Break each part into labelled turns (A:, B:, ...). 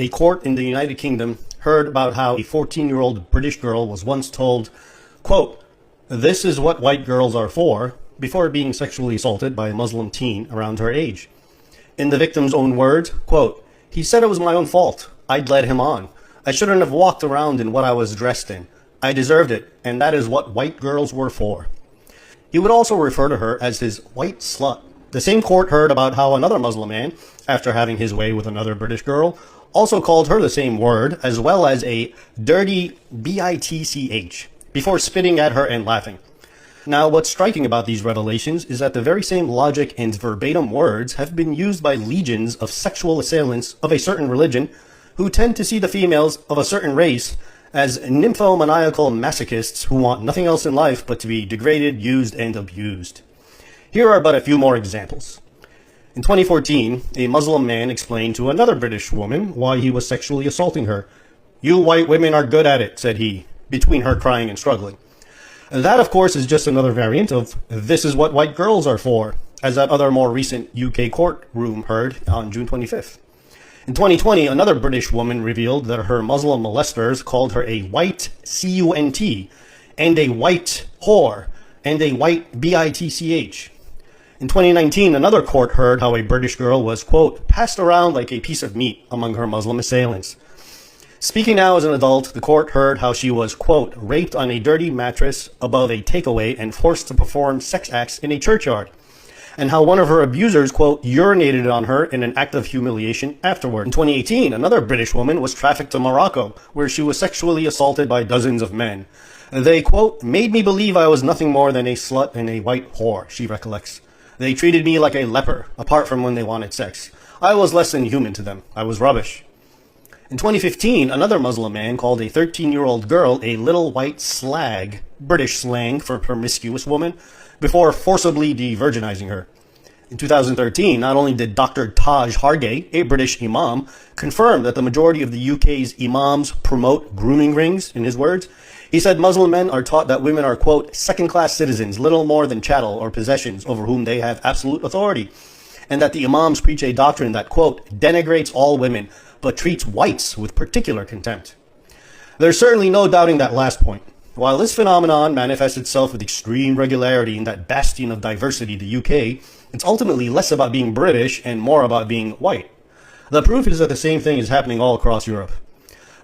A: A court in the United Kingdom heard about how a 14-year-old British girl was once told, quote, "This is what white girls are for," before being sexually assaulted by a Muslim teen around her age. In the victim's own words, quote, "He said it was my own fault. I'd led him on. I shouldn't have walked around in what I was dressed in. I deserved it, and that is what white girls were for." He would also refer to her as his white slut. The same court heard about how another Muslim man, after having his way with another British girl, also called her the same word, as well as a dirty bitch, before spitting at her and laughing. Now, what's striking about these revelations is that the very same logic and verbatim words have been used by legions of sexual assailants of a certain religion who tend to see the females of a certain race as nymphomaniacal masochists who want nothing else in life but to be degraded, used, and abused. Here are but a few more examples. In 2014, a Muslim man explained to another British woman why he was sexually assaulting her. "You white women are good at it," said he, between her crying and struggling. That, of course, is just another variant of "this is what white girls are for," as that other more recent UK courtroom heard on June 25th. In 2020, another British woman revealed that her Muslim molesters called her a white cunt and a white whore and a white bitch. In 2019, another court heard how a British girl was, quote, "passed around like a piece of meat" among her Muslim assailants. Speaking now as an adult, the court heard how she was, quote, "raped on a dirty mattress above a takeaway and forced to perform sex acts in a churchyard," and how one of her abusers, quote, "urinated on her in an act of humiliation afterward." In 2018, another British woman was trafficked to Morocco, where she was sexually assaulted by dozens of men. They, quote, "made me believe I was nothing more than a slut and a white whore," she recollects. "They treated me like a leper, apart from when they wanted sex. I was less than human to them. I was rubbish." In 2015, another Muslim man called a 13-year-old girl a little white slag, British slang for promiscuous woman, before forcibly de-virginizing her. In 2013, not only did Dr. Taj Hargey, a British imam, confirm that the majority of the UK's imams promote grooming rings, in his words, he said Muslim men are taught that women are, quote, "second-class citizens, little more than chattel or possessions over whom they have absolute authority," and that the imams preach a doctrine that, quote, "denigrates all women, but treats whites with particular contempt." There's certainly no doubting that last point. While this phenomenon manifests itself with extreme regularity in that bastion of diversity, the UK, it's ultimately less about being British and more about being white. The proof is that the same thing is happening all across Europe.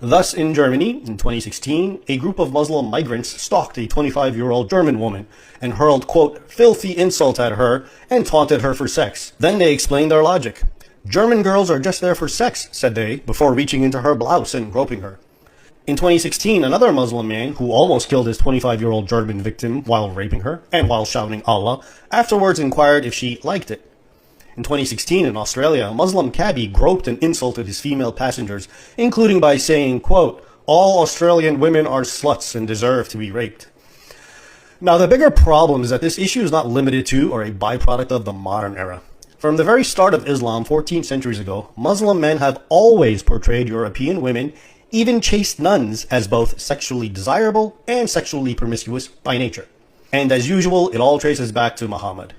A: Thus, in Germany, in 2016, a group of Muslim migrants stalked a 25-year-old German woman and hurled, quote, "filthy insult" at her and taunted her for sex. Then they explained their logic. "German girls are just there for sex," said they, before reaching into her blouse and groping her. In 2016, another Muslim man who almost killed his 25-year-old German victim while raping her and while shouting Allah, afterwards inquired if she liked it. In 2016, in Australia, a Muslim cabbie groped and insulted his female passengers, including by saying, quote, "all Australian women are sluts and deserve to be raped." Now, the bigger problem is that this issue is not limited to or a byproduct of the modern era. From the very start of Islam 14 centuries ago, Muslim men have always portrayed European women, even chaste nuns, as both sexually desirable and sexually promiscuous by nature. And as usual, it all traces back to Muhammad.